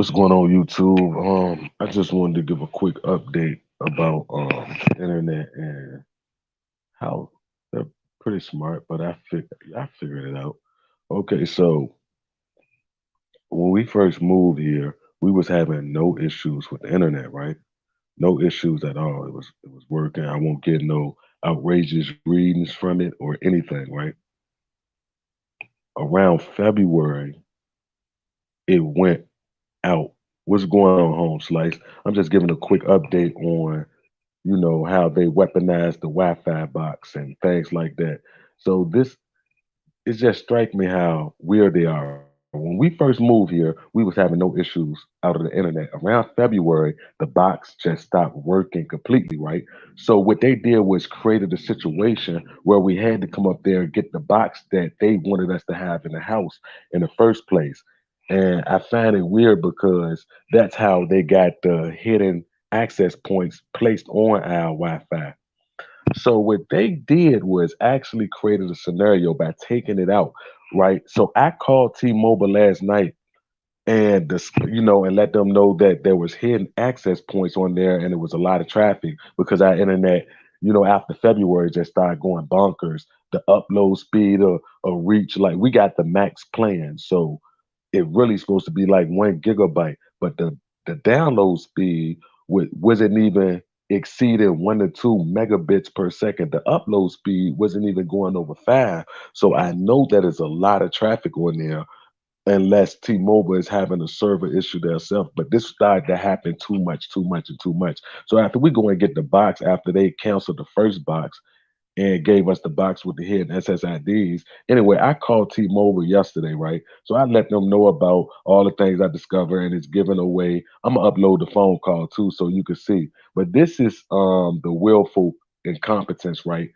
What's going on, YouTube? I just wanted to give a quick update about the internet and how they're pretty smart, but I figured it out. Okay, so when we first moved here, we was having no issues with the internet, right? No issues at all. It was working. I won't get no outrageous readings from it or anything, right? Around February, it went out. What's going on, Home Slice? I'm just giving a quick update on how they weaponize the Wi-Fi box and things like that. So this it just strike me how weird they are. When we first moved here, we was having no issues out of the internet. Around February, the box just stopped working completely, right? So what they did was created a situation where we had to come up there and get the box that they wanted us to have in the house in the first place. And I find it weird because that's how they got the hidden access points placed on our Wi-Fi. So what they did was actually created a scenario by taking it out, right? So I called T-Mobile last night and and let them know that there was hidden access points on there and it was a lot of traffic because our internet, after February just started going bonkers. The upload speed or reach, like we got the max plan, so it really supposed to be like 1 gigabyte, but the download speed wasn't even exceeding 1 to 2 megabits per second. The upload speed wasn't even going over 5. So I know that is a lot of traffic on there unless T-Mobile is having a server issue themselves. But this started to happen too much, too much, and too much. So after we go and get the box, after they canceled the first box, and gave us the box with the hidden SSIDs. Anyway, I called T-Mobile yesterday, right? So I let them know about all the things I discovered, and it's given away. I'm gonna upload the phone call too, so you can see. But this is the willful incompetence, right?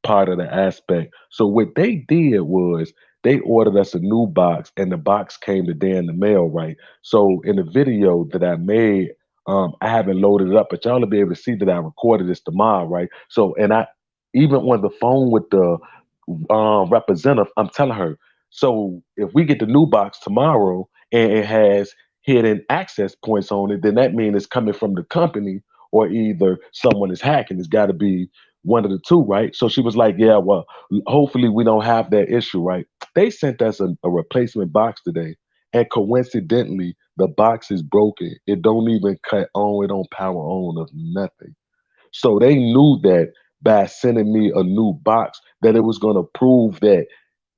Part of the aspect. So what they did was they ordered us a new box, and the box came today in the mail, right? So in the video that I made, I haven't loaded it up, but y'all will be able to see that I recorded this tomorrow, right? So, and I even on the phone with the representative, I'm telling her, so if we get the new box tomorrow and it has hidden access points on it, then that means it's coming from the company or either someone is hacking. It's got to be one of the two, right? So she was like, yeah, well, hopefully we don't have that issue, right? They sent us a replacement box today. And coincidentally, the box is broken. It don't even cut on, it don't power on or nothing. So they knew that by sending me a new box, that it was going to prove that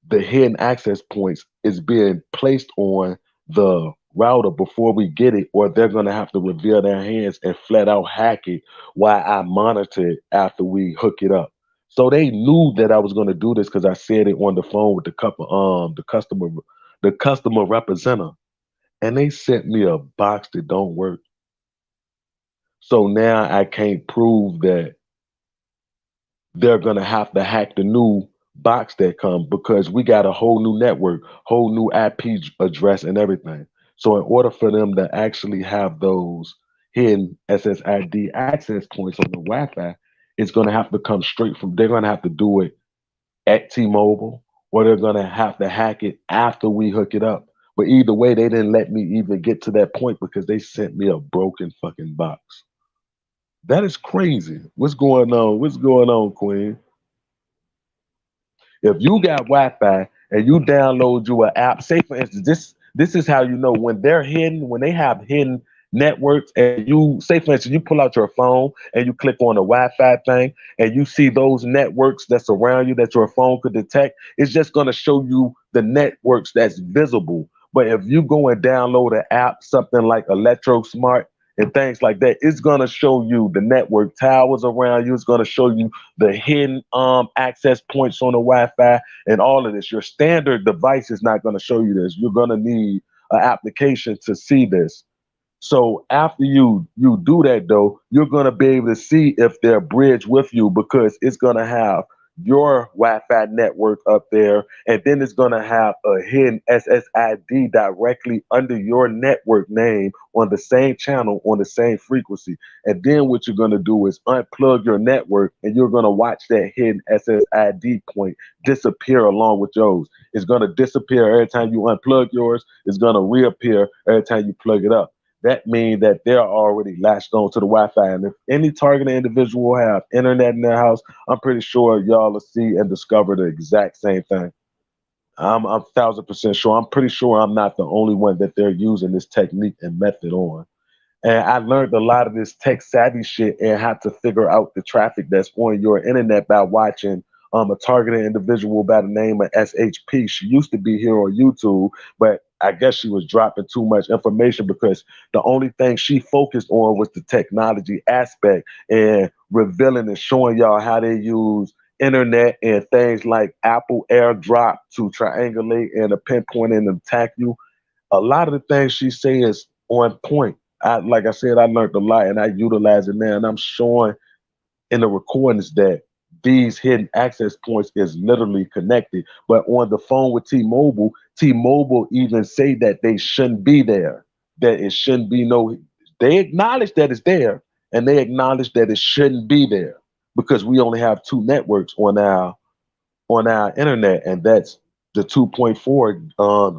the hidden access points is being placed on the router before we get it, or they're going to have to reveal their hands and flat out hack it while I monitor it after we hook it up. So they knew that I was going to do this because I said it on the phone with the customer representative, and they sent me a box that don't work. So now I can't prove that they're gonna have to hack the new box that come because we got a whole new network, whole new IP address and everything. So in order for them to actually have those hidden SSID access points on the Wi-Fi, it's gonna have to come straight from. They're gonna have to do it at T-Mobile, or they're gonna have to hack it after we hook it up. But either way, they didn't let me even get to that point because they sent me a broken fucking box. That is crazy. What's going on? What's going on, Queen? If you got Wi-Fi and you download you an app, say for instance, this is how you know when they're hidden, when they have hidden networks, and you say for instance, you pull out your phone and you click on the Wi-Fi thing and you see those networks that's around you that your phone could detect, it's just gonna show you the networks that's visible. But if you go and download an app, something like ElectroSmart and things like that, it's gonna show you the network towers around you. It's gonna show you the hidden access points on the Wi-Fi and all of this. Your standard device is not going to show you this. You're going to need an application to see this. So after you do that though, you're going to be able to see if they're bridged with you because it's going to have your Wi-Fi network up there, and then it's going to have a hidden SSID directly under your network name on the same channel on the same frequency. And then what you're going to do is unplug your network, and you're going to watch that hidden SSID point disappear along with yours. It's going to disappear every time you unplug yours. It's going to reappear every time you plug it up. That means that they're already latched on to the Wi-Fi. And if any targeted individual have internet in their house, I'm pretty sure y'all will see and discover the exact same thing. I'm 1,000% sure. I'm pretty sure I'm not the only one that they're using this technique and method on. And I learned a lot of this tech savvy shit and how to figure out the traffic that's on your internet by watching a targeted individual by the name of SHP. She used to be here on YouTube, but I guess she was dropping too much information because the only thing she focused on was the technology aspect and revealing and showing y'all how they use internet and things like Apple AirDrop to triangulate and to pinpoint and attack you. A lot of the things she says on point. Like I said, I learned a lot and I utilize it now. And I'm showing in the recordings that these hidden access points is literally connected. But on the phone with T-Mobile, T-Mobile even say that they shouldn't be there, that it shouldn't be no. They acknowledge that it's there, and they acknowledge that it shouldn't be there because we only have two networks on our internet, and that's the 2.4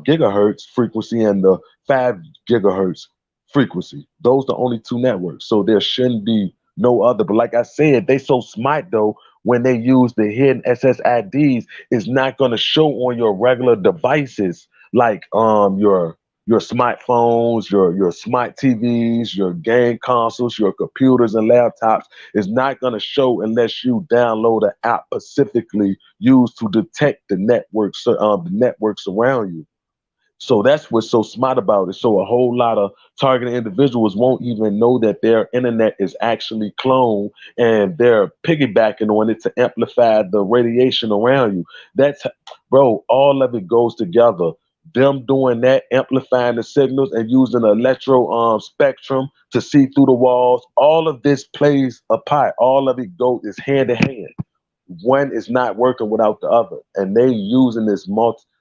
gigahertz frequency and the 5 gigahertz frequency. Those are the only two networks. So there shouldn't be no other. But like I said, they so smart though, when they use the hidden SSIDs, it's not going to show on your regular devices like your smartphones, your smart TVs, your game consoles, your computers and laptops. Is not going to show unless you download an app specifically used to detect the networks around you. So that's what's so smart about it. So a whole lot of targeted individuals won't even know that their internet is actually cloned and they're piggybacking on it to amplify the radiation around you. That's, bro, all of it goes together. Them doing that, amplifying the signals and using the electro spectrum to see through the walls, all of this plays a part. All of it goes is hand in hand. One is not working without the other, and they using this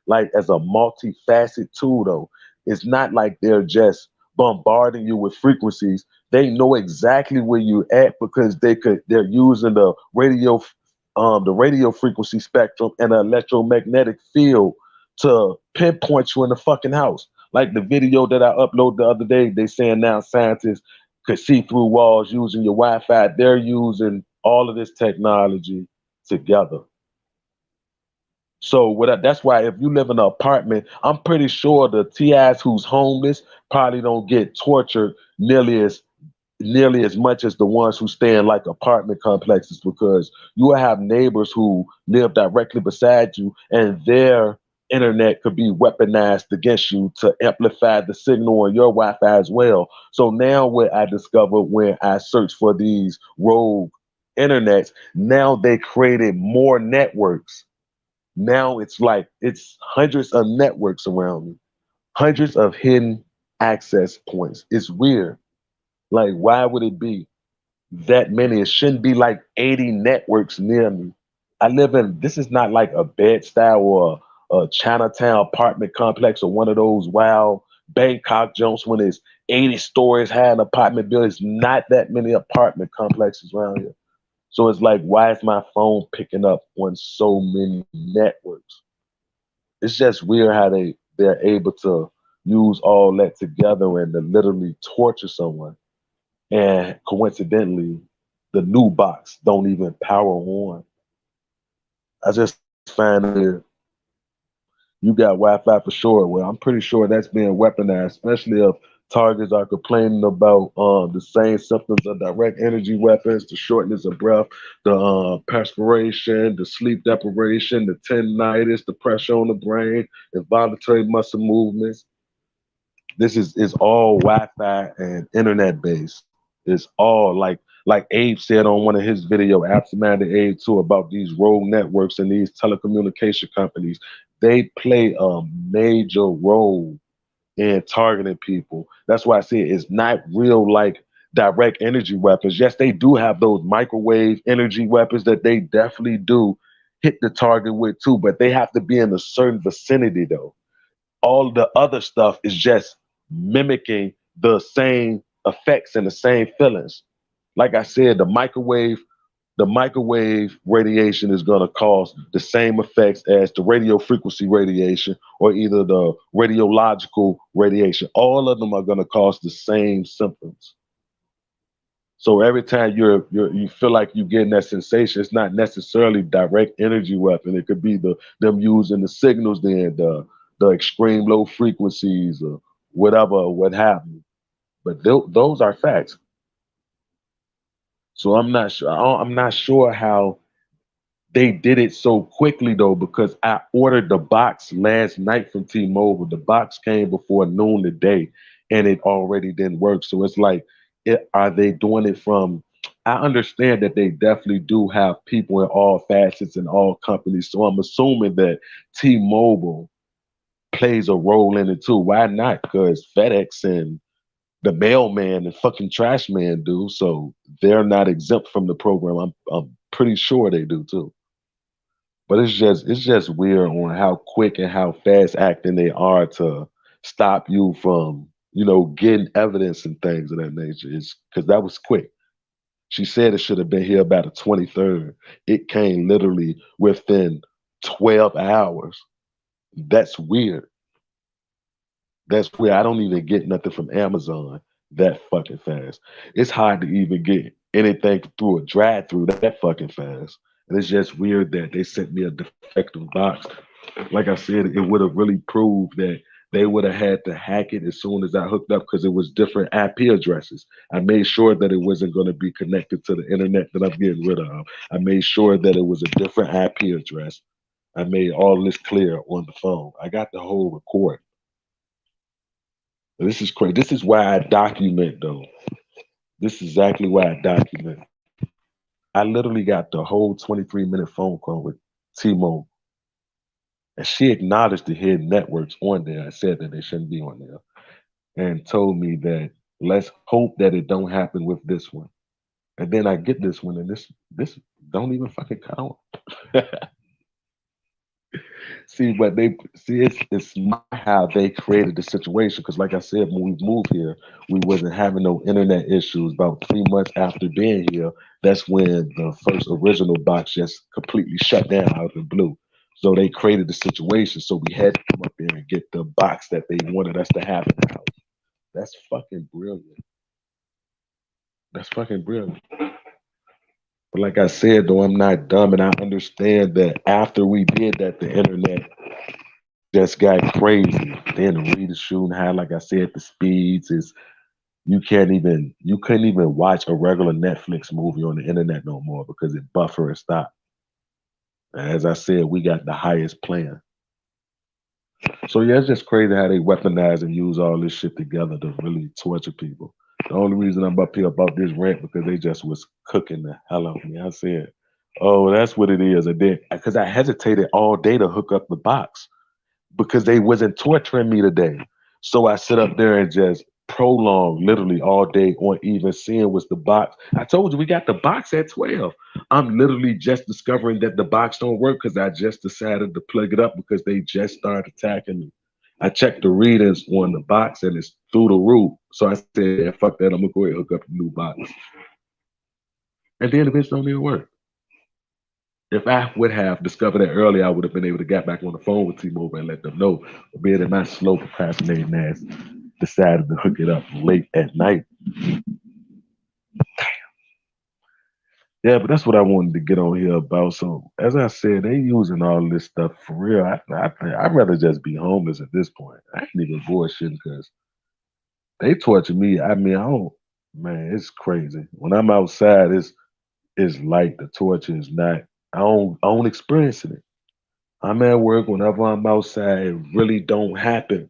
like as a multifaceted tool though. It's not like they're just bombarding you with frequencies. They know exactly where you at because they're using the radio frequency spectrum and the electromagnetic field to pinpoint you in the fucking house. Like the video that I uploaded the other day, they saying now scientists could see through walls using your Wi-Fi. They're using all of this technology together. So that's why if you live in an apartment, I'm pretty sure the TIs who's homeless probably don't get tortured nearly as much as the ones who stay in like apartment complexes because you will have neighbors who live directly beside you and their internet could be weaponized against you to amplify the signal on your Wi-Fi as well. So now what I discovered when I searched for these rogue internets, now they created more networks. Now it's like it's hundreds of networks around me, hundreds of hidden access points. It's weird. Like, why would it be that many? It shouldn't be like 80 networks near me. I live in, this is not like a bed style or a Chinatown apartment complex or one of those wild Bangkok jumps when it's 80 stories high in apartment buildings. Not that many apartment complexes around here. So it's like, why is my phone picking up on so many networks? It's just weird how they're able to use all that together and to literally torture someone. And coincidentally, the new box don't even power on. I just find that you got Wi-Fi for sure. Well, I'm pretty sure that's being weaponized, especially if targets are complaining about the same symptoms of direct energy weapons, the shortness of breath, the perspiration, the sleep deprivation, the tendinitis, the pressure on the brain, involuntary muscle movements. This is all Wi-Fi and internet based. It's all like Abe said on one of his video, Absent-Minded Abe too, about these road networks and these telecommunication companies. They play a major role in targeting people. That's why I say it's not real like direct energy weapons. Yes, they do have those microwave energy weapons that they definitely do hit the target with too, but they have to be in a certain vicinity though. All the other stuff is just mimicking the same effects and the same feelings. Like I said, the microwave radiation is going to cause the same effects as the radio frequency radiation or either the radiological radiation. All of them are going to cause the same symptoms. So every time you feel like you're getting that sensation, it's not necessarily direct energy weapon. It could be them using the signals, then the extreme low frequencies or whatever, what have you. But those are facts. So I'm not sure how they did it so quickly though, because I ordered the box last night from T-Mobile. The box came before noon today, and it already didn't work. So it's like, are they doing it from? I understand that they definitely do have people in all facets and all companies. So I'm assuming that T-Mobile plays a role in it too. Why not? Because FedEx and the mailman and fucking trash man do. So they're not exempt from the program. I'm pretty sure they do too. But it's just weird on how quick and how fast acting they are to stop you from, getting evidence and things of that nature. It's because that was quick. She said it should have been here about the 23rd. It came literally within 12 hours. That's weird. That's weird. I don't even get nothing from Amazon that fucking fast. It's hard to even get anything through a drive-through that fucking fast. And it's just weird that they sent me a defective box. Like I said, it would have really proved that they would have had to hack it as soon as I hooked up because it was different IP addresses. I made sure that it wasn't going to be connected to the internet that I'm getting rid of. I made sure that it was a different IP address. I made all this clear on the phone. I got the whole record. This is crazy. This is why I document though. This is exactly why I document. I literally got the whole 23-minute phone call with T-Mobile. And she acknowledged the hidden networks on there. I said that they shouldn't be on there. And told me that let's hope that it don't happen with this one. And then I get this one and this don't even fucking count. See, but they see it's not how they created the situation. Because, like I said, when we moved here, we wasn't having no internet issues. About 3 months after being here, that's when the first original box just completely shut down out of the blue. So they created the situation. So we had to come up there and get the box that they wanted us to have in the house. That's fucking brilliant. That's fucking brilliant. But like I said, though, I'm not dumb, and I understand that after we did that, the internet just got crazy. Then the reader shooting high, like I said, the speeds is you couldn't even watch a regular Netflix movie on the internet no more because it buffer and stop. As I said, we got the highest plan. So yeah, it's just crazy how they weaponize and use all this shit together to really torture people. The only reason I'm up here about this rant because they just was cooking the hell out of me. I said, "Oh, that's what it is." And then because I hesitated all day to hook up the box because they wasn't torturing me today. So I sit up there and just prolong literally all day on even seeing what's the box. I told you we got the box at 12. I'm literally just discovering that the box don't work because I just decided to plug it up because they just started attacking me. I checked the readings on the box and it's through the roof. So I said, yeah, fuck that. I'm gonna go ahead and hook up the new box. And then the bitch don't even work. If I would have discovered that early, I would have been able to get back on the phone with T-Mobile and let them know. But being that my slow procrastinating ass decided to hook it up late at night. Yeah, but that's what I wanted to get on here about. So as I said, they using all this stuff for real. I'd rather just be homeless at this point. I ain't even bullshitting because they torture me. I mean, I don't. Man, it's crazy. When I'm outside, it's like the torture is not. I don't experience it. I'm at work whenever I'm outside. It really don't happen.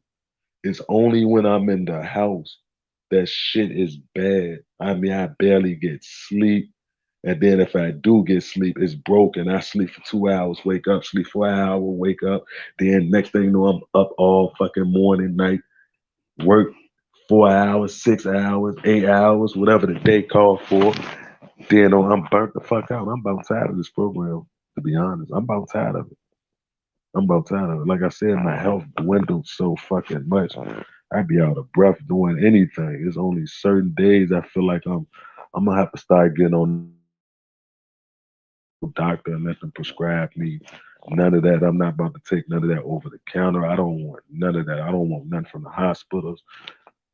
It's only when I'm in the house that shit is bad. I mean, I barely get sleep. And then if I do get sleep, it's broken. I sleep for 2 hours, wake up, sleep for an hour, wake up. Then next thing you know, I'm up all fucking morning, night, work 4 hours, 6 hours, 8 hours, whatever the day called for. Then I'm burnt the fuck out. I'm about tired of this program. To be honest, I'm about tired of it. I'm about tired of it. Like I said, my health dwindled so fucking much. I'd be out of breath doing anything. There's only certain days I feel like I'm gonna have to start getting on the doctor and let them prescribe me. None of that. I'm not about to take none of that over the counter. I don't want none of that. I don't want nothing from the hospitals.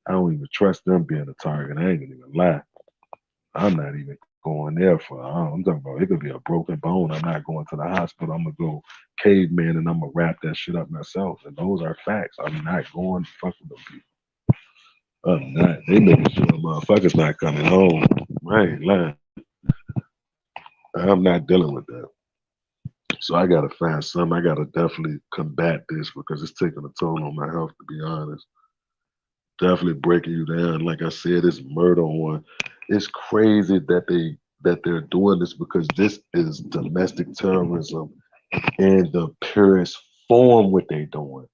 I don't even trust them being a target. I ain't gonna even lie. I'm not even going there for. I'm talking about it could be a broken bone. I'm not going to the hospital. I'm gonna go caveman and I'm gonna wrap that shit up myself. And those are facts. I'm not going to fuck with them people. I'm not. They making sure motherfuckers not coming home. I ain't lying. I'm not dealing with that. So I gotta find something. I gotta definitely combat this because it's taking a toll on my health. To be honest, definitely breaking you down. Like I said, it's murder on. It's crazy that they're doing this because this is domestic terrorism in the purest form. What they doing,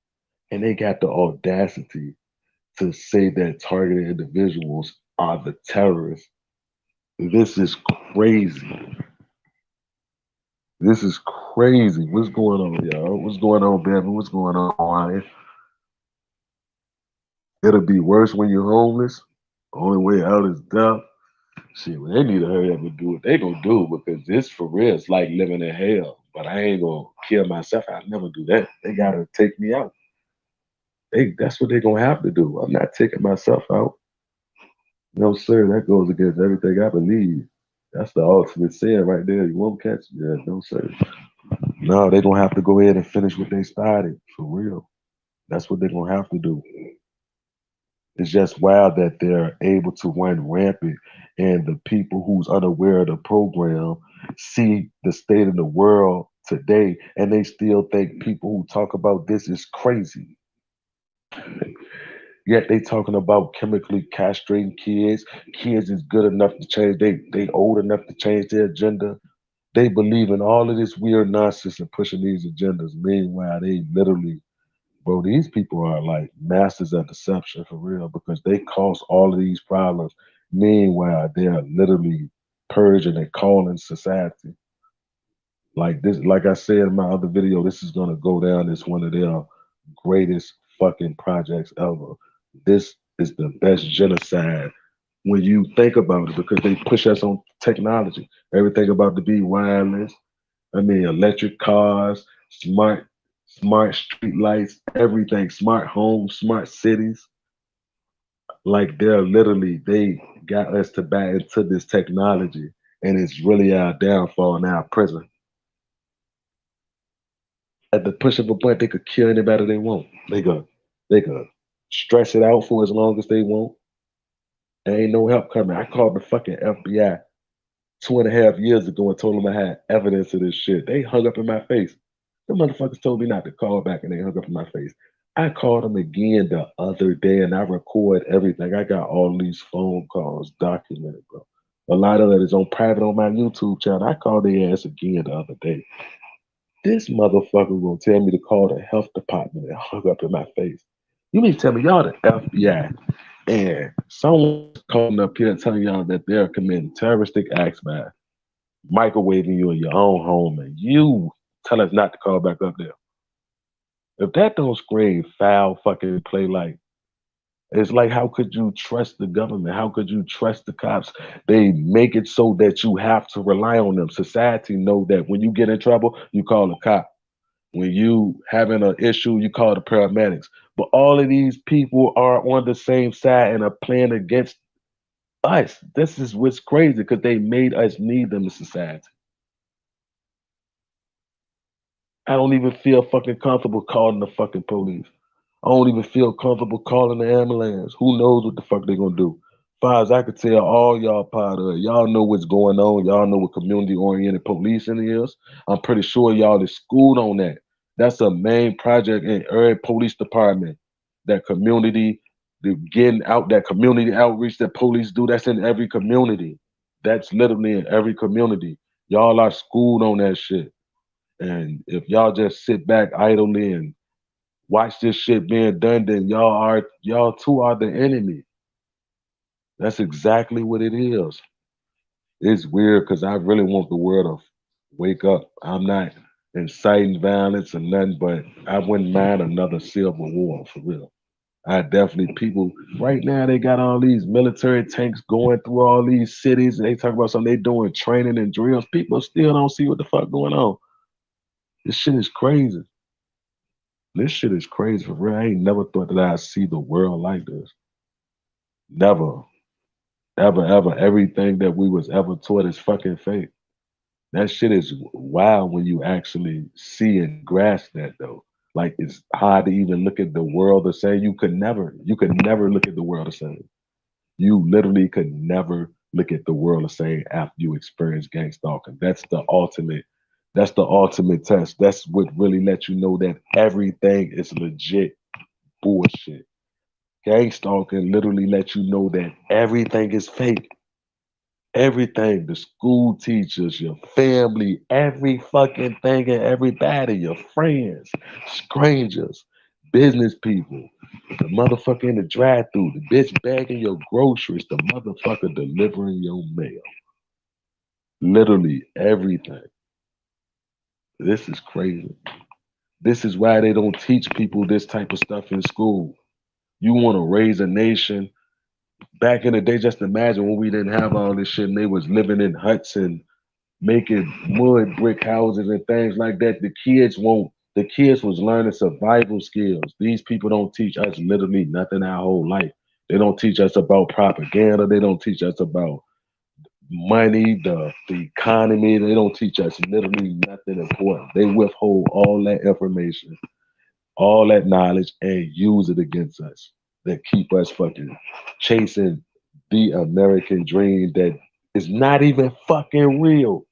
and they got the audacity to say that targeted individuals are the terrorists. This is crazy. This is crazy. What's going on, y'all? What's going on, Bevan? What's going on, Ryan? It'll be worse when you're homeless. Only way out is death. Shit, well, they need to hurry up and do what they gonna do because this for real. It's like living in hell. But I ain't gonna kill myself. I'll never do that. They gotta take me out. That's what they gonna have to do. I'm not taking myself out. No, sir. That goes against everything I believe. That's the ultimate sin right there. You won't catch me. Yeah, no, sir. No, they gonna have to go ahead and finish what they started for real. That's what they're gonna have to do. It's just wild that they're able to run rampant, and the people who's unaware of the program see the state of the world today, and they still think people who talk about this is crazy. Yet they talking about chemically castrating kids. Kids is good enough to change. They old enough to change their agenda. They believe in all of this weird nonsense and pushing these agendas. Meanwhile, they literally, bro, these people are like masters at deception for real because they cause all of these problems. Meanwhile, they are literally purging and calling society. Like this, like I said in my other video, this is gonna go down as one of their greatest fucking projects ever. This is the best genocide when you think about it because they push us on technology. Everything about to be wireless. I mean, electric cars, smart street lights, everything, smart homes, smart cities. Like they got us to buy into this technology, and it's really our downfall and our prison. At the push of a button, they could kill anybody they want. They could stress it out for as long as they want. There ain't no help coming. I called the fucking FBI 2.5 years ago and told them I had evidence of this shit. They hung up in my face. The motherfuckers told me not to call back and they hung up in my face. I called them again the other day and I record everything. I got all these phone calls documented, bro. A lot of it is on private on my YouTube channel. I called their ass again the other day. This motherfucker gonna tell me to call the health department and hung up in my face. You mean to tell me y'all the FBI and someone's calling up here and telling y'all that they're committing terroristic acts by microwaving you in your own home and you tell us not to call back up there. If that don't scream foul fucking play, like it's like how could you trust the government? How could you trust the cops? They make it so that you have to rely on them. Society know that when you get in trouble, you call the cop. When you having an issue, you call the paramedics. But all of these people are on the same side and are playing against us. This is what's crazy because they made us need them in society. I don't even feel fucking comfortable calling the fucking police. I don't even feel comfortable calling the ambulance. Who knows what the fuck they gonna do? Far as I could tell, all y'all part of it. Y'all know what's going on. Y'all know what community oriented policing is. I'm pretty sure y'all is schooled on that. That's a main project in every police department. That community, the getting out, that community outreach that police do, that's in every community. That's literally in every community. Y'all are schooled on that shit. And if y'all just sit back idly and watch this shit being done, then y'all too are the enemy. That's exactly what it is. It's weird because I really want the world to Wake up. I'm not inciting violence or nothing, but I wouldn't mind another civil war for real. I definitely people right now they got all these military tanks going through all these cities and they talk about something they doing training and drills. People still don't see what the fuck going on. This shit is crazy. This shit is crazy for real. I ain't never thought that I'd see the world like this. Never. Ever, ever. Everything that we was ever taught is fucking fake. That shit is wild when you actually see and grasp that though. Like it's hard to even look at the world the same. You could never look at the world the same. You literally could never look at the world the same after you experience gang stalking. That's the ultimate test. That's what really lets you know that everything is legit bullshit. Gang stalking literally lets you know that everything is fake. Everything, the school teachers, your family, every fucking thing and everybody, your friends, strangers, business people, the motherfucker in the drive through, the bitch bagging your groceries, the motherfucker delivering your mail. Literally everything. This is crazy. This is why they don't teach people this type of stuff in school. You want to raise a nation. Back in the day, just imagine when we didn't have all this shit and they was living in huts and making mud brick houses and things like that. The kids was learning survival skills. These people don't teach us literally nothing our whole life. They don't teach us about propaganda. They don't teach us about money, the economy. They don't teach us literally nothing important. They withhold all that information, all that knowledge, and use it against us. That keep us fucking chasing the American dream that is not even fucking real.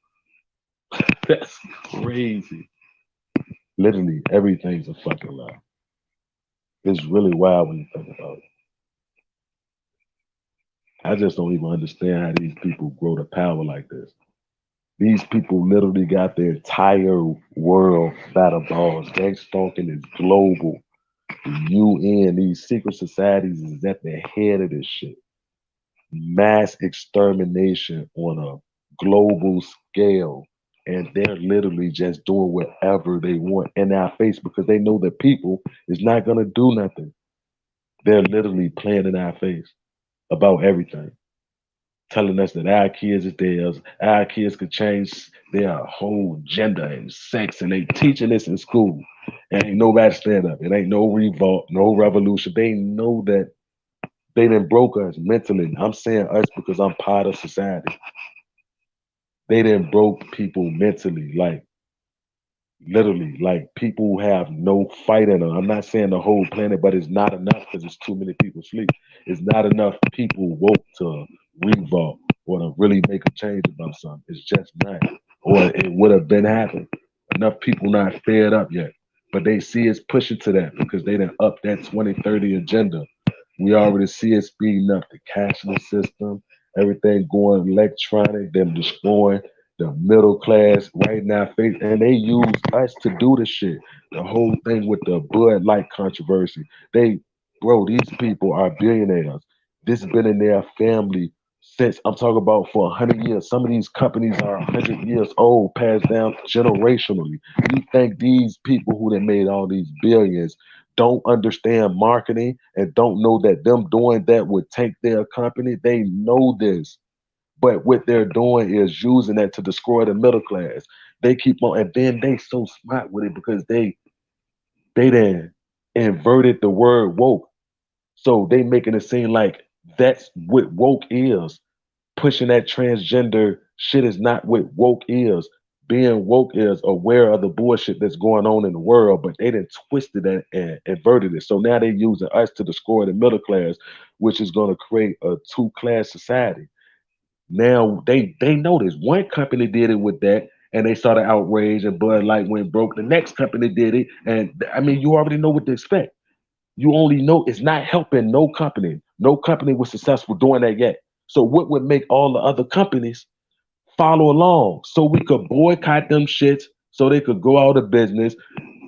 That's crazy. Literally everything's a fucking lie. It's really wild when you think about it. I just don't even understand how these people grow to power like this. These people literally got their entire world by the balls. Gang stalking is global. The UN, these secret societies is at the head of this shit. Mass extermination on a global scale. And they're literally just doing whatever they want in our face because they know that people is not gonna do nothing. They're literally playing in our face about everything, telling us that our kids is theirs, our kids could change their whole gender and sex, and they teaching this in school. And ain't nobody stand up. It ain't no revolt, no revolution. They know that they done broke us mentally. I'm saying us because I'm part of society. They done broke people mentally, like literally, like people have no fight in them. I'm not saying the whole planet, but it's not enough because it's too many people sleep. It's not enough people woke to revolt or to really make a change about something. It's just not. Or it would have been happening. Enough people not fed up yet. But they see us pushing to that because they done up that 2030 agenda. We already see it speeding up the cashless system, everything going electronic, them destroying the middle class right now face, and they use us to do the shit. The whole thing with the Bud Light controversy. Bro, these people are billionaires. This has been in their family since I'm talking about for 100 years. Some of these companies are 100 years old, passed down generationally. You think these people who they made all these billions don't understand marketing and don't know that them doing that would tank their company? They know this. But what they're doing is using that to destroy the middle class. They keep on, and then they so smart with it because they then inverted the word woke. So they making it seem like that's what woke is. Pushing that transgender shit is not what woke is. Being woke is aware of the bullshit that's going on in the world, but they didn't twisted it and inverted it. So now they're using us to destroy the middle class, which is going to create a two-class society. Now they noticed one company did it with that, and they saw the outrage, and Bud Light went broke. The next company did it, and I mean, you already know what to expect. You only know it's not helping no company. No company was successful doing that yet. So what would make all the other companies follow along so we could boycott them shits so they could go out of business,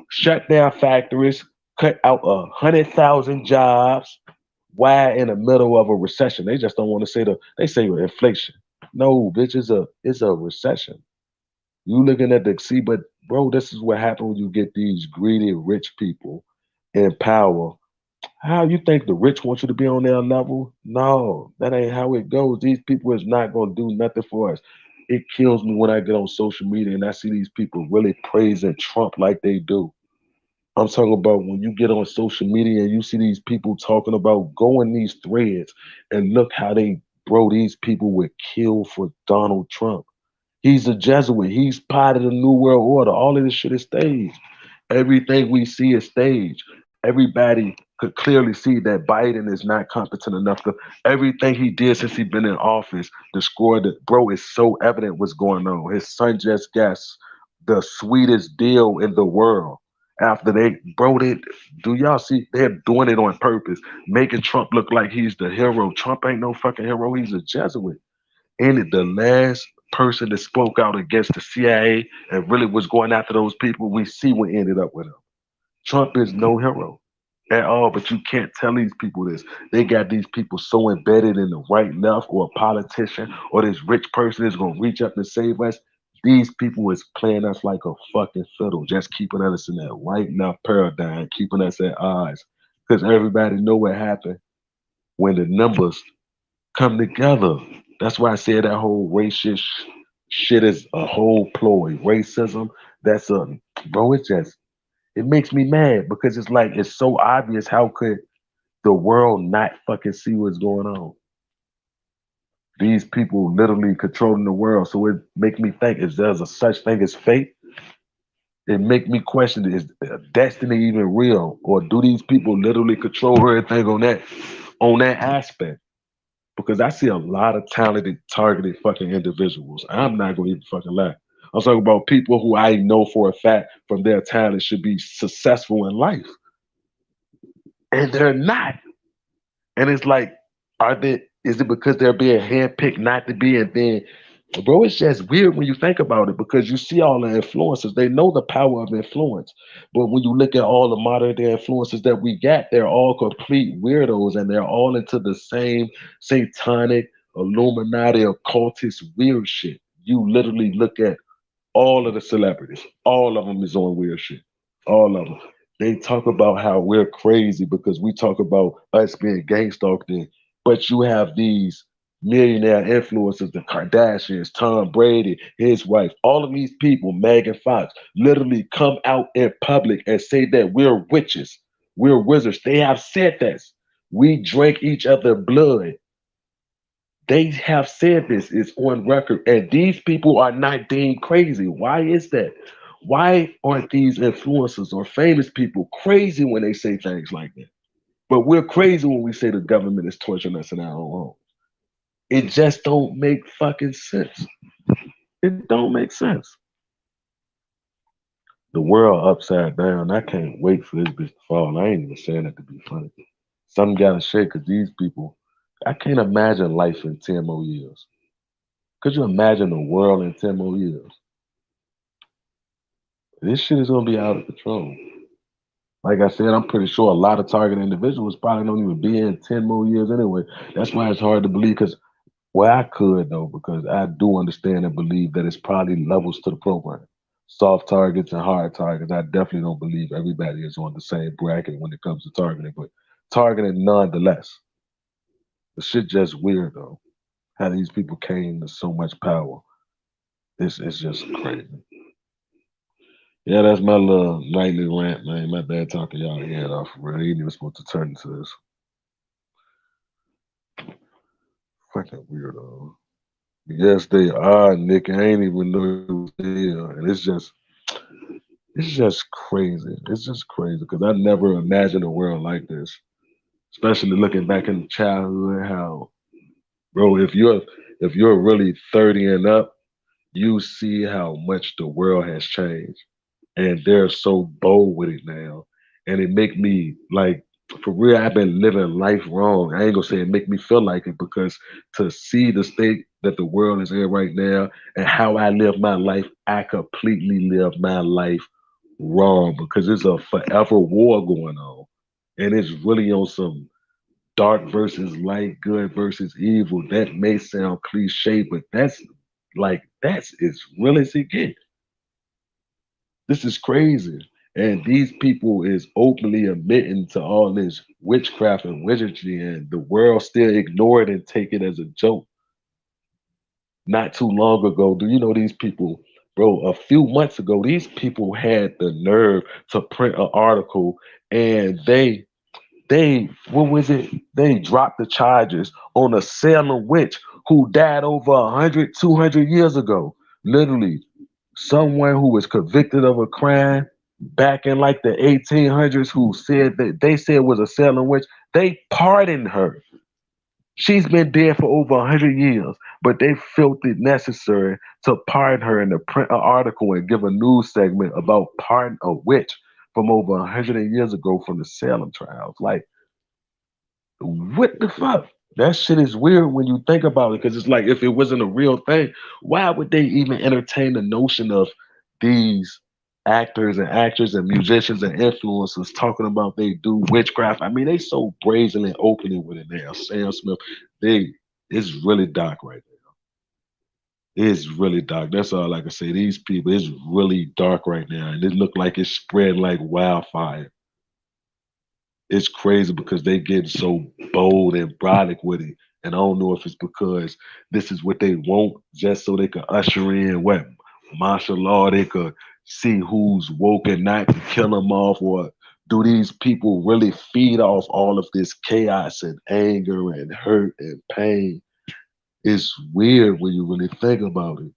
shut down factories, cut out 100,000 jobs while in the middle of a recession. They just don't want to say they say inflation. No, bitch, it's a recession. You looking at the see, but bro, this is what happens when you get these greedy rich people in power. How you think the rich want you to be on their level? No, that ain't how it goes. These people is not gonna do nothing for us. It kills me when I get on social media and I see these people really praising Trump like they do. I'm talking about when you get on social media and you see these people talking about go in these threads and look how they, bro, these people would kill for Donald Trump. He's a Jesuit. He's part of the New World Order. All of this shit is staged. Everything we see is staged. Everybody could clearly see that Biden is not competent enough to. Everything he did since he been in office destroyed it. Bro, it's so evident what's going on. His son just got the sweetest deal in the world. After they, bro, they do y'all see they're doing it on purpose, making Trump look like he's the hero. Trump ain't no fucking hero. He's a Jesuit. And the last person that spoke out against the CIA and really was going after those people, we see what ended up with him. Trump is no hero at all, but you can't tell these people this. They got these people so embedded in the right left or a politician or this rich person is going to reach up and save us. These people is playing us like a fucking fiddle, just keeping us in that right left paradigm, keeping us at odds. Because everybody know what happened when the numbers come together. That's why I said that whole racist shit is a whole ploy. Racism, that's a bro. It's just it makes me mad because it's like it's so obvious. How could the world not fucking see what's going on? These people literally controlling the world. So it make me think: is there's a such thing as fate? It make me question: is destiny even real, or do these people literally control everything on that aspect? Because I see a lot of talented, targeted fucking individuals. I'm not gonna even fucking lie. I'm talking about people who I know for a fact from their talent should be successful in life, and they're not. And it's like, are they? Is it because they're being handpicked not to be? And then, bro, it's just weird when you think about it because you see all the influencers. They know the power of influence, but when you look at all the modern day influencers that we got, they're all complete weirdos, and they're all into the same satanic, Illuminati, occultist weird shit. You literally look at all of the celebrities. All of them is on weird shit. All of them. They talk about how we're crazy because we talk about us being gang stalked in. But you have these millionaire influencers, the Kardashians, Tom Brady, his wife, all of these people, Megan Fox, literally come out in public and say that we're witches, we're wizards. They have said this. We drink each other blood. They have said this, it's on record, and these people are not deemed crazy. Why is that? Why aren't these influencers or famous people crazy when they say things like that? But we're crazy when we say the government is torturing us in our own home. It just don't make fucking sense. It don't make sense. The world upside down. I can't wait for this bitch to fall. I ain't even saying that to be funny. Something gotta shake because these people, I can't imagine life in 10 more years. Could you imagine the world in 10 more years? This shit is gonna be out of control. Like I said, I'm pretty sure a lot of target individuals probably don't even be in 10 more years anyway. That's why it's hard to believe because, well, I could though, because I do understand and believe that it's probably levels to the program. Soft targets and hard targets. I definitely don't believe everybody is on the same bracket when it comes to targeting, but targeting nonetheless. The shit just weird though. How these people came to so much power. It's just crazy. Yeah, that's my little nightly rant, man. My bad talking y'all head off. Really, ain't even supposed to turn into this fucking weirdo. Yes, they are, Nick. I ain't even know it was there, and it's just crazy. It's just crazy because I never imagined a world like this. Especially looking back in childhood, how, bro, if you're really 30 and up, you see how much the world has changed. And they're so bold with it now. And it make me like for real, I've been living life wrong. I ain't gonna say it make me feel like it because to see the state that the world is in right now and how I live my life, I completely live my life wrong because it's a forever war going on. And it's really on some dark versus light, good versus evil. That may sound cliche, but that's as real as it gets. This is crazy. And these people is openly admitting to all this witchcraft and wizardry, and the world still ignore it and take it as a joke. Not too long ago, do you know these people, bro? A few months ago, these people had the nerve to print an article, and they what was it? They dropped the charges on a Salem witch who died over 100, 200 years ago. Literally, someone who was convicted of a crime back in like the 1800s who said that they said was a Salem witch. They pardoned her. She's been dead for over 100 years, but they felt it necessary to pardon her and to print an article and give a news segment about pardon a witch from over 100 years ago from the Salem trials. Like, what the fuck? That shit is weird when you think about it, because it's like if it wasn't a real thing, why would they even entertain the notion of these actors and actors and musicians and influencers talking about they do witchcraft? I mean, they so brazen and openly with it now. Sam Smith, they it's really dark right now. It's really dark. That's all I can say. These people, it's really dark right now, and it look like it's spread like wildfire. It's crazy because they get so bold and brolic with it. And I don't know if it's because this is what they want just so they can usher in what martial law, they could see who's woke and not to kill them off, or do these people really feed off all of this chaos and anger and hurt and pain? It's weird when you really think about it.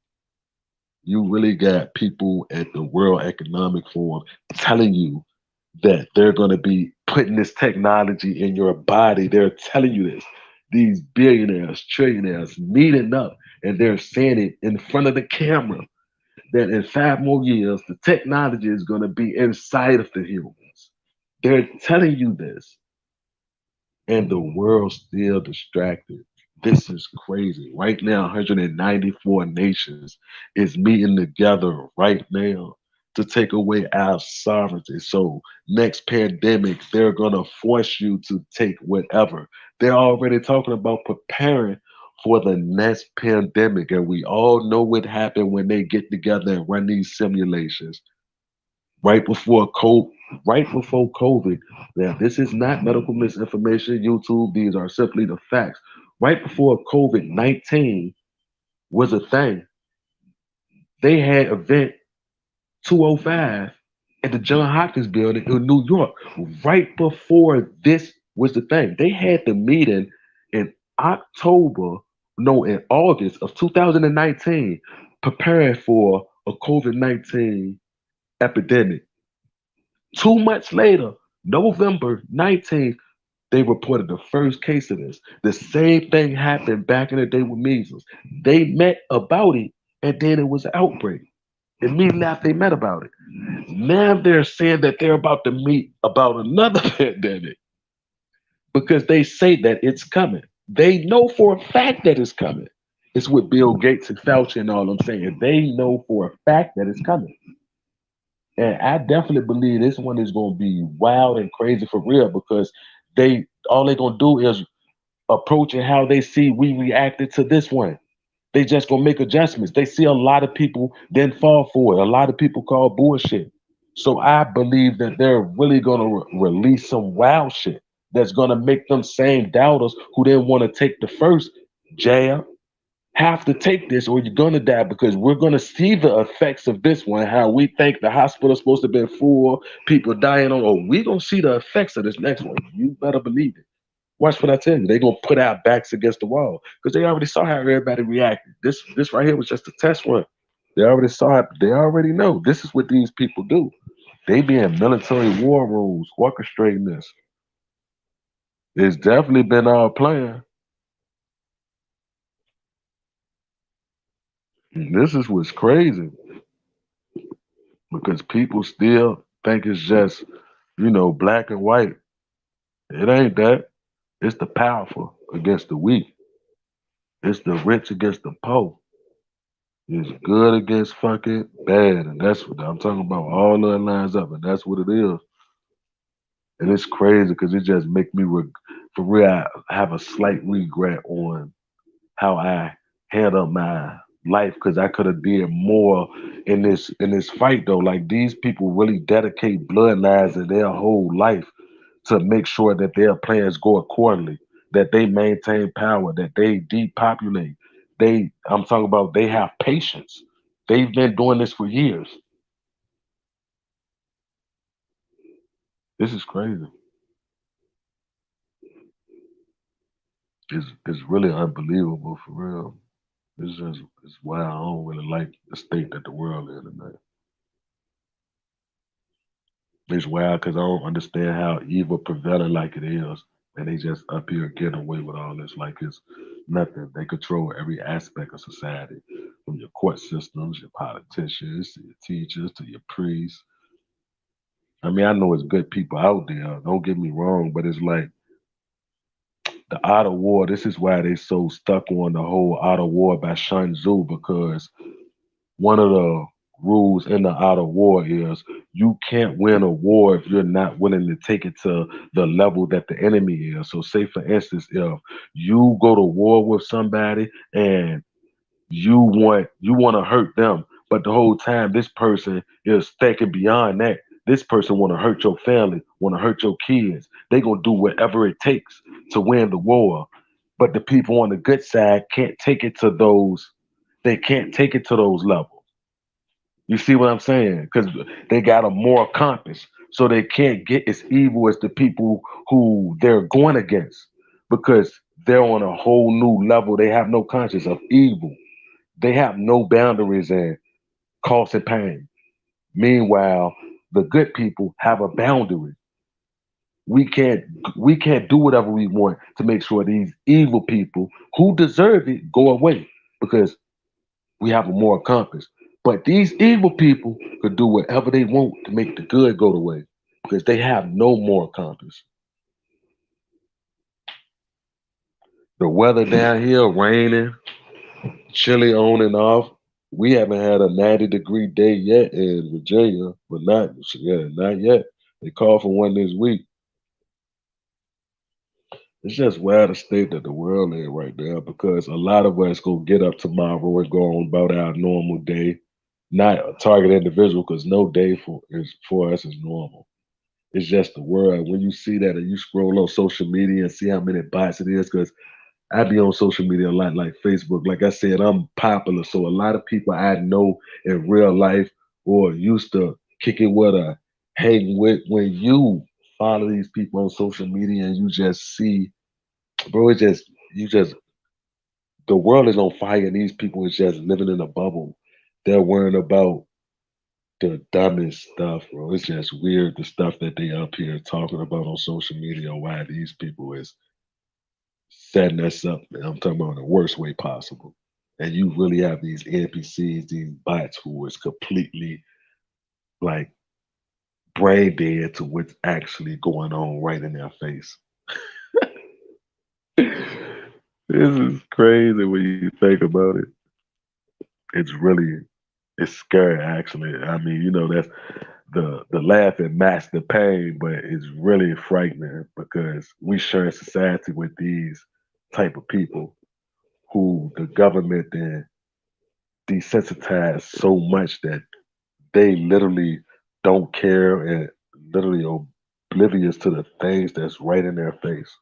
You really got people at the World Economic Forum telling you that they're going to be putting this technology in your body. They're telling you this. These billionaires, trillionaires meeting up, and they're saying it in front of the camera that in 5 more years, the technology is going to be inside of the humans. They're telling you this, and the world's still distracted. This is crazy. Right now, 194 nations is meeting together right now to take away our sovereignty. So next pandemic, they're gonna force you to take whatever. They're already talking about preparing for the next pandemic, and we all know what happened when they get together and run these simulations right before COVID, right before COVID. Now, this is not medical misinformation, YouTube. These are simply the facts. Right before COVID-19 was a thing, they had event 205 at the John Hopkins building in New York. Right before this was the thing, they had the meeting in October, no, in August of 2019, preparing for a COVID-19 epidemic. 2 months later, November 19th, they reported the first case of this. The same thing happened back in the day with measles. They met about it, and then it was an outbreak. Immediately after they met about it. Now they're saying that they're about to meet about another pandemic because they say that it's coming. They know for a fact that it's coming. It's with Bill Gates and Fauci and all I'm saying. They know for a fact that it's coming. And I definitely believe this one is going to be wild and crazy for real because they all they're going to do is approach it how they see we reacted to this one. They just going to make adjustments. They see a lot of people then fall for it. A lot of people call bullshit. So I believe that they're really going to release some wild shit that's going to make them same doubters who didn't want to take the first jab have to take this or you're gonna die because we're gonna see the effects of this one. How we think the hospital's supposed to be full, people dying on, or we gonna see the effects of this next one. You better believe it. Watch what I tell you. They gonna put our backs against the wall because they already saw how everybody reacted. This right here was just a test run. They already saw it. They already know this is what these people do. They be in military war rooms orchestrating this. It's definitely been our plan. This is what's crazy because people still think it's just, black and white. It ain't that. It's the powerful against the weak. It's the rich against the poor. It's good against fucking bad. And that's what I'm talking about. All that lines up, and that's what it is. And it's crazy because it just make me, for real, I have a slight regret on how I handled my life because I could have did more in this fight though. Like these people really dedicate bloodlines in their whole life to make sure that their plans go accordingly, that they maintain power, that they depopulate. I'm talking about they have patience. They've been doing this for years. This is crazy. It's really unbelievable for real. It's why I don't really like the state that the world is tonight. It's wild because I don't understand how evil prevailing like it is, and they just up here getting away with all this like it's nothing. They control every aspect of society, from your court systems, your politicians, to your teachers, to your priests. I mean, I know it's good people out there. Don't get me wrong, but it's like the art of war. This is why they so stuck on the whole art of war by Sun Tzu because one of the rules in the art of war is you can't win a war if you're not willing to take it to the level that the enemy is. So, say for instance, if you go to war with somebody and you want to hurt them, but the whole time this person is thinking beyond that. This person want to hurt your family, want to hurt your kids. They gonna do whatever it takes to win the war. But the people on the good side can't take it to those. They can't take it to those levels. You see what I'm saying? Because they got a moral compass, so they can't get as evil as the people who they're going against because they're on a whole new level. They have no conscience of evil. They have no boundaries in cost and pain. Meanwhile, the good people have a boundary. We can't we can't do whatever we want to make sure these evil people who deserve it go away because we have a moral compass. But these evil people could do whatever they want to make the good go away because they have no moral compass. The weather down here raining, chilly on and off. We haven't had a 90-degree day yet in Virginia, but not yet. They call for one this week. It's just wild the state that the world in right now because a lot of us go get up tomorrow and go on about our normal day. Not a target individual because no day for us is normal. It's just the world. When you see that and you scroll on social media and see how many bots it is, because I be on social media a lot, like Facebook. Like I said, I'm popular, so a lot of people I know in real life or used to kick it with or hang with. When you follow these people on social media and you just see, bro, it's just you just the world is on fire and these people is just living in a bubble. They're worrying about the dumbest stuff, bro. It's just weird the stuff that they up here talking about on social media. Why these people is setting us up. And I'm talking about in the worst way possible. And you really have these NPCs, these bots who is completely like brain dead to what's actually going on right in their face. This is crazy when you think about it. It's really it's scary actually. I mean, that's the laughing masks the pain, but it's really frightening because we share in society with these type of people who the government then desensitized so much that they literally don't care and literally oblivious to the things that's right in their face.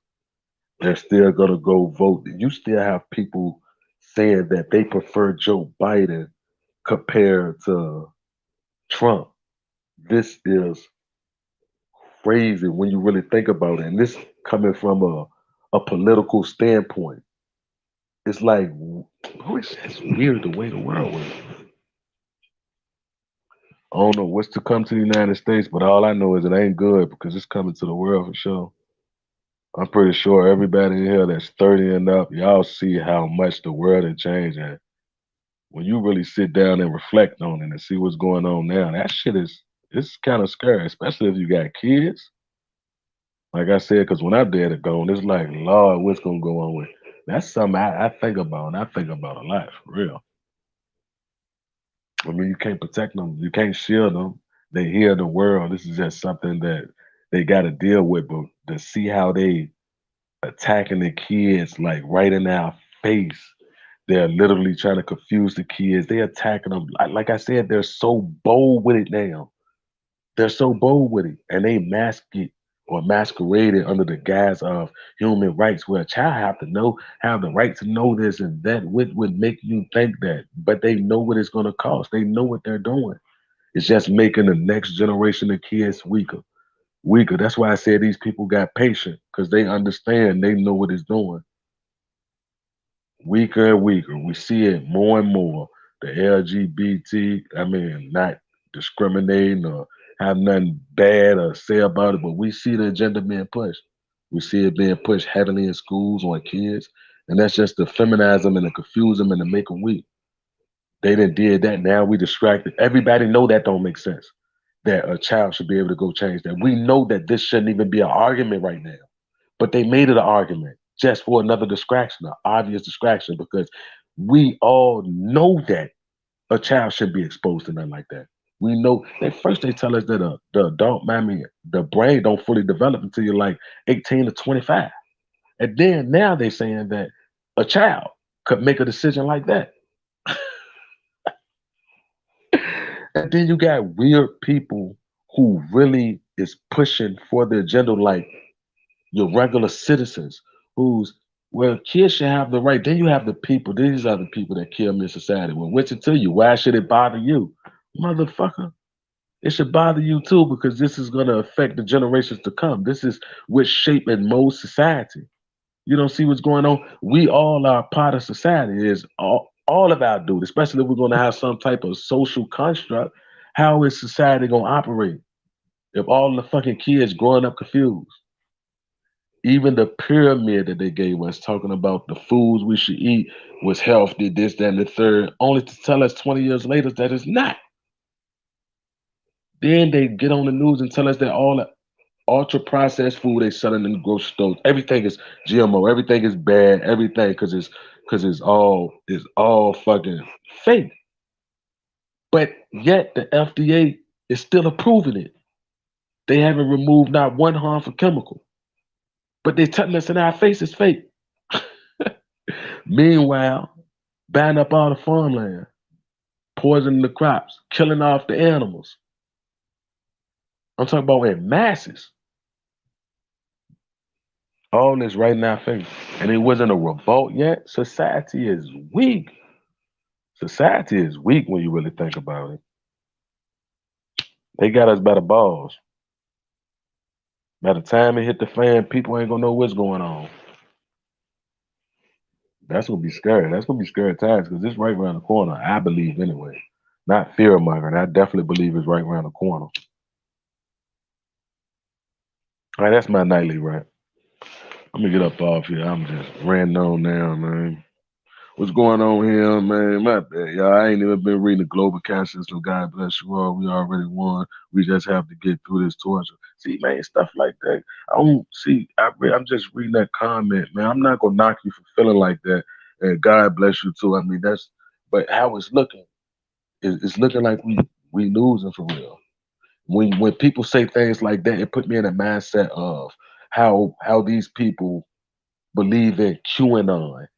They're still gonna go vote. You still have people saying that they prefer Joe Biden compared to Trump. This is crazy when you really think about it. And this coming from a political standpoint. It's like, bro, it's just weird the way the world is. I don't know what's to come to the United States, but all I know is it ain't good because it's coming to the world for sure. I'm pretty sure everybody in here that's 30 and up, y'all see how much the world has changed. And when you really sit down and reflect on it and see what's going on now, that shit is it's kind of scary, especially if you got kids. Like I said, because when I dad are gone, it's like, Lord, what's gonna go on with? That's something I think about, and I think about a lot for real. I mean, you can't protect them, you can't shield them. They hear the world. This is just something that they got to deal with. But to see how they attacking the kids like right in our face, They're literally trying to confuse the kids. They're attacking them. Like I said, they're so bold with it now. They're so bold with it, and they mask it or masquerade it under the guise of human rights, where a child have the right to know this and that. What would make you think that? But they know what it's going to cost. They know what they're doing. It's just making the next generation of kids weaker, weaker. That's why I said these people got patient because they understand. They know what it's doing. Weaker and weaker. We see it more and more. The LGBT, I mean, not discriminating or have nothing bad or say about it, but we see the agenda being pushed. We see it being pushed heavily in schools on kids, and that's just to feminize them and to confuse them and to make them weak. They didn't did that. Now we distracted. Everybody know that don't make sense. That a child should be able to go change that. We know that this shouldn't even be an argument right now, but they made it an argument just for another distraction, an obvious distraction, because we all know that a child should be exposed to nothing like that. We know that first they tell us that the adult, I mean, the brain don't fully develop until you're like 18 to 25. And then now they're saying that a child could make a decision like that. And then you got weird people who really is pushing for the agenda, like your regular citizens who's well, kids should have the right. Then you have the people, these are the people that kill me in society. Well, what's it to you? Why should it bother you? Motherfucker. It should bother you too because this is gonna affect the generations to come. This is what's shaping most society. You don't see what's going on. We all are part of society. Is all of our dude, especially if we're gonna have some type of social construct. How is society gonna operate if all the fucking kids growing up confused? Even the pyramid that they gave us, talking about the foods we should eat was healthy, this, that, and the third, only to tell us 20 years later that it's not. Then they get on the news and tell us that all the ultra processed food they selling in the grocery stores, everything is GMO, everything is bad, everything because it's all fucking fake. But yet the FDA is still approving it. They haven't removed not one harmful chemical, but they're telling us in our face it's fake. Meanwhile, buying up all the farmland, poisoning the crops, killing off the animals. I'm talking about in masses. All this right in our face. And it wasn't a revolt yet. Society is weak. Society is weak when you really think about it. They got us by the balls. By the time it hit the fan, people ain't gonna know what's going on. That's gonna be scary. That's gonna be scary times because it's right around the corner. I believe anyway. Not fear mongering. I definitely believe it's right around the corner. All right, that's my nightly rant. I'm gonna get up off here. I'm just ranting on now, man. What's going on here, man? My bad, y'all. I ain't even been reading the global council, so God bless you all. We already won. We just have to get through this torture. See, man, stuff like that. I don't see. I'm just reading that comment, man. I'm not gonna knock you for feeling like that, and God bless you too. I mean, that's. But how it's looking, it's looking like we losing for real. When people say things like that, it put me in a mindset of how these people believe in QAnon.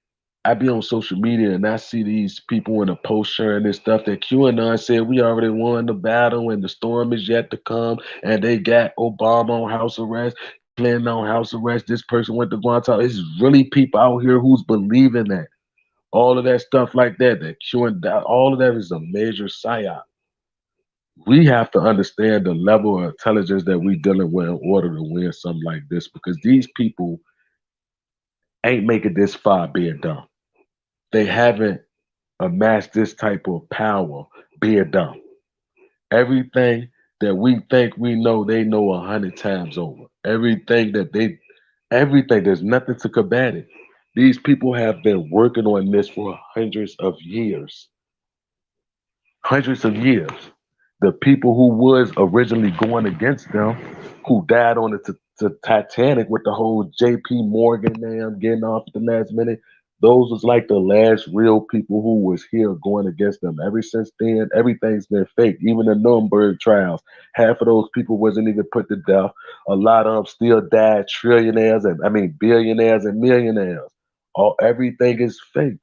I be on social media and I see these people in a post sharing this stuff that QAnon said we already won the battle and the storm is yet to come, and they got Obama on house arrest, Clinton on house arrest. This person went to Guantanamo. It's really people out here who's believing that. All of that stuff like that, that QAnon, all of that is a major psyop. We have to understand the level of intelligence that we dealing with in order to win something like this because these people ain't making this far being dumb. They haven't amassed this type of power being dumb. Everything that we think we know, they know 100 times over. Everything, there's nothing to combat it. These people have been working on this for hundreds of years. Hundreds of years. The people who was originally going against them, who died on the Titanic with the whole J.P. Morgan name getting off at the last minute, those was like the last real people who was here going against them. Ever since then, everything's been fake. Even the Nuremberg trials, half of those people wasn't even put to death. A lot of them still died trillionaires and I mean billionaires and millionaires. Everything is fake.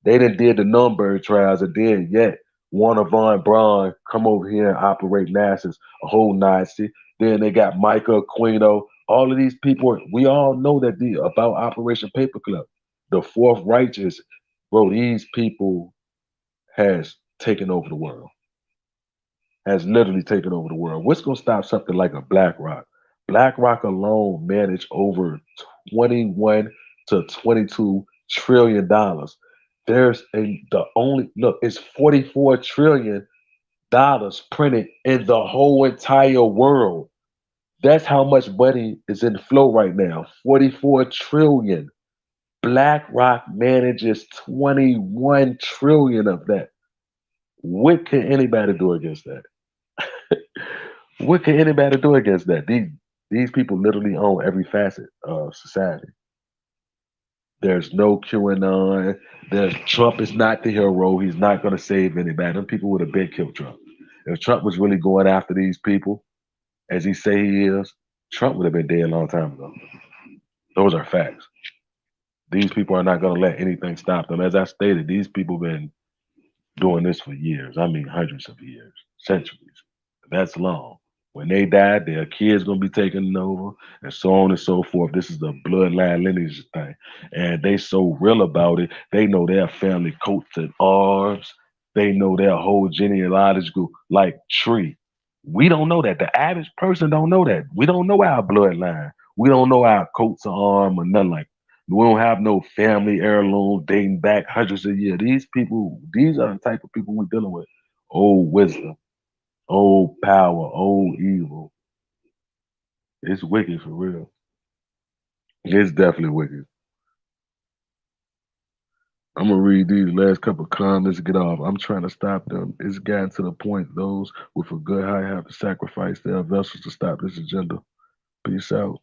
They done did the Nuremberg trials, and then yet Warner von Braun come over here and operate NASA's a whole Nazi. Then they got Micah Aquino. All of these people, we all know that about Operation Paperclip. The Fourth Reich is, bro. These people has taken over the world. Has literally taken over the world. What's gonna stop something like a BlackRock? BlackRock alone managed over 21 to 22 trillion dollars. There's a the only look, it's 44 trillion dollars printed in the whole entire world. That's how much money is in flow right now. 44 trillion. BlackRock manages 21 trillion of that. What can anybody do against that? What can anybody do against that? These people literally own every facet of society. There's no QAnon. There's Trump is not the hero. He's not going to save anybody. Them people would have been killed Trump. If Trump was really going after these people, as he say he is, Trump would have been dead a long time ago. Those are facts. These people are not going to let anything stop them. As I stated, these people been doing this for years. I mean, hundreds of years, centuries. That's long. When they die, their kids gonna be taking over, and so on and so forth. This is the bloodline lineage thing, and they so real about it. They know their family coats and arms. They know their whole genealogical like tree. We don't know that. The average person don't know that. We don't know our bloodline. We don't know our coats of arm or nothing like. We don't have no family heirloom dating back hundreds of years. These people, these are the type of people we're dealing with. Old wisdom, old power, old evil. It's wicked for real. It's definitely wicked. I'm gonna read these last couple of comments. Get off. I'm trying to stop them. It's gotten to the point those with a good heart have to sacrifice their vessels to stop this agenda. Peace out.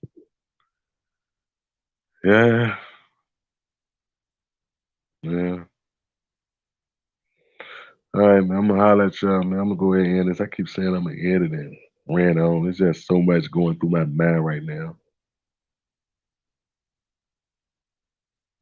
Yeah, yeah. All right, man. I'm gonna holler at y'all, man. I'm gonna go ahead and end this. I keep saying I'm gonna end it and ran on. There's just so much going through my mind right now.